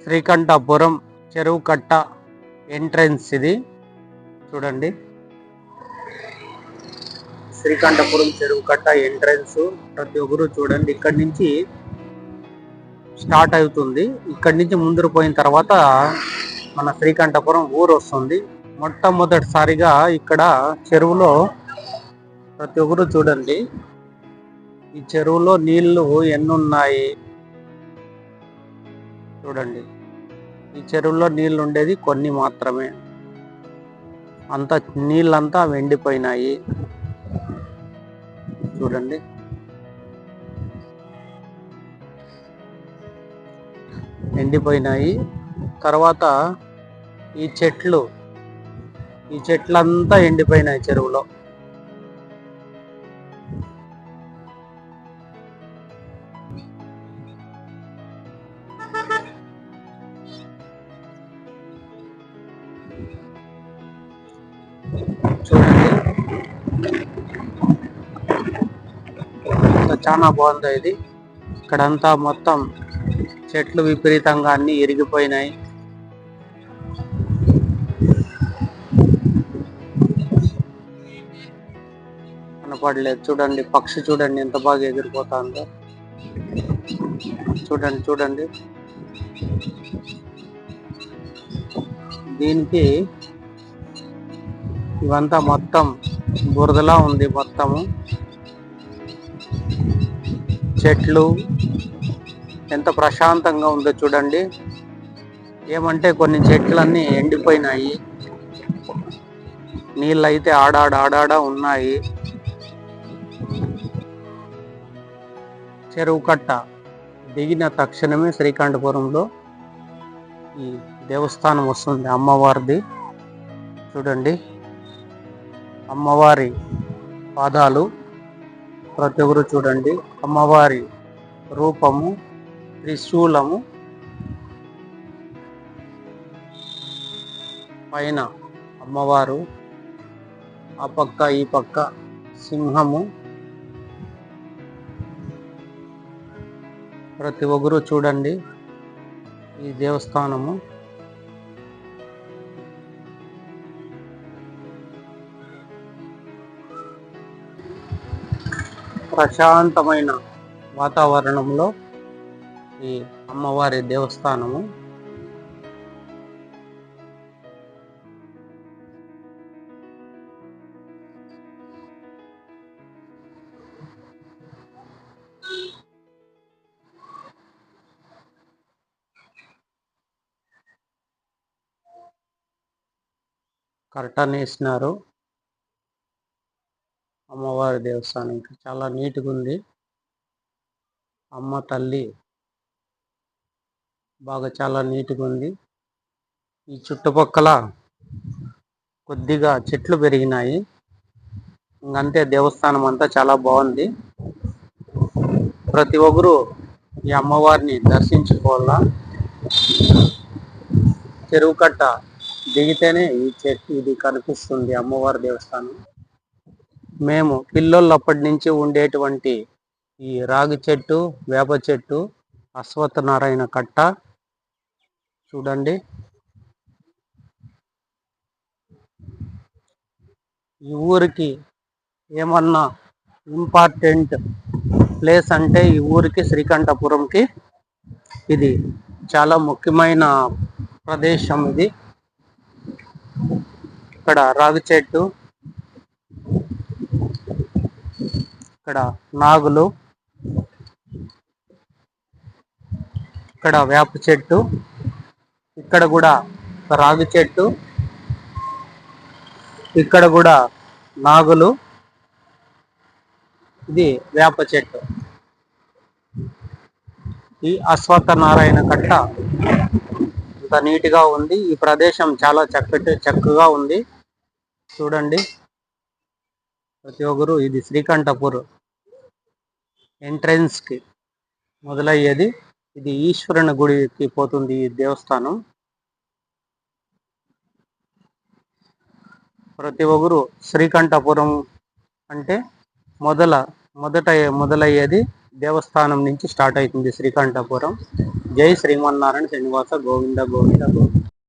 శ్రీకంఠపురం చెరువు కట్ట ఎంట్రన్స్ ఇది చూడండి. శ్రీకంఠపురం చెరువు కట్ట ఎంట్రన్స్ ప్రతి ఒక్కరు చూడండి. ఇక్కడి నుంచి స్టార్ట్ అవుతుంది. ఇక్కడి నుంచి ముందుకు పోయిన తర్వాత మన శ్రీకంఠపురం ఊరు వస్తుంది. మొట్టమొదటిసారిగా ఇక్కడ చెరువులో ప్రతి ఒక్కరు చూడండి, ఈ చెరువులో నీళ్లు ఎన్నున్నాయి చూడండి. ఈ చెరువులో నీళ్లు ఉండేది కొన్ని మాత్రమే, అంత నీళ్ళంతా ఎండిపోయినాయి చూడండి. ఎండిపోయినాయి. తర్వాత ఈ చెట్లంతా ఎండిపోయినాయి చెరువులో. చూడండి, చాలా బాగుంది ఇది. ఇక్కడంతా మొత్తం చెట్లు విపరీతంగా అన్ని ఇరిగిపోయినాయి. కనపడలేదు చూడండి. పక్షి చూడండి ఎంత బాగా ఎగిరిపోతుందో చూడండి. చూడండి, దీనికి ఇవంతా మొత్తం బురదలా ఉంది. మొత్తము చెట్లు ఎంత ప్రశాంతంగా ఉందో చూడండి. ఏమంటే కొన్ని చెట్లన్నీ ఎండిపోయినాయి, నీళ్ళైతే ఆడాడ ఉన్నాయి. చెరువు కట్ట దిగిన తక్షణమే శ్రీకంఠపురంలో ఈ దేవస్థానం వస్తుంది, అమ్మవారిది. చూడండి, అమ్మవారి పాదాలు ప్రతి ఒక్కరు చూడండి. అమ్మవారి రూపము, త్రిశూలము, పైన అమ్మవారు, ఆ పక్క ఈ పక్క సింహము. ప్రతి ఒక్కరు చూడండి ఈ దేవస్థానము. ప్రశాంతమైన వాతావరణంలో ఈ అమ్మవారి దేవస్థానము. కర్టన్ వేసినారు. అమ్మవారి దేవస్థానం చాలా నీట్గా ఉంది. అమ్మ తల్లి బాగా చాలా నీట్గా ఉంది. ఈ చుట్టుపక్కల కొద్దిగా చెట్లు పెరిగినాయి, ఇంకంతే. దేవస్థానం అంతా చాలా బాగుంది. ప్రతి ఒక్కరు ఈ అమ్మవారిని దర్శించుకోవాలా. చెరువు కట్ట దిగితేనే ఇది కనిపిస్తుంది, అమ్మవారి దేవస్థానం. మేము పిల్లోళ్ళప్పటి నుంచి ఉండేటువంటి ఈ రాగి చెట్టు, వేప చెట్టు, అశ్వత్థ నారాయణ కట్ట చూడండి. ఈ ఊరికి ఏమన్నా ఇంపార్టెంట్ ప్లేస్ అంటే ఈ ఊరికి, శ్రీకంఠపురంకి ఇది చాలా ముఖ్యమైన ప్రదేశం. ఇది ఇక్కడ రాగి చెట్టు, ఇక్కడ నాగులు, ఇక్కడ వేప చెట్టు, ఇక్కడ కూడా రాగి చెట్టు, ఇక్కడ కూడా నాగులు, ఇది వేప చెట్టు. ఈ అశ్వత్థ నారాయణ కట్ట ఇంత నీట్గా ఉంది. ఈ ప్రదేశం చాలా చక్కగా ఉంది చూడండి. ప్రతి ఒక్కరు ఇది శ్రీకంఠపురం ఎంట్రన్స్ కి మొదలయ్యేది. ఇది ఈశ్వరుని గుడికి పోతుంది ఈ దేవస్థానం. ప్రతి ఒక్కరు శ్రీకంఠపురం అంటే మొదలయ్యేది దేవస్థానం నుంచి స్టార్ట్ అవుతుంది శ్రీకంఠపురం. జై శ్రీమన్నారాయణ శ్రీనివాస గోవింద గోవింద గోవింద.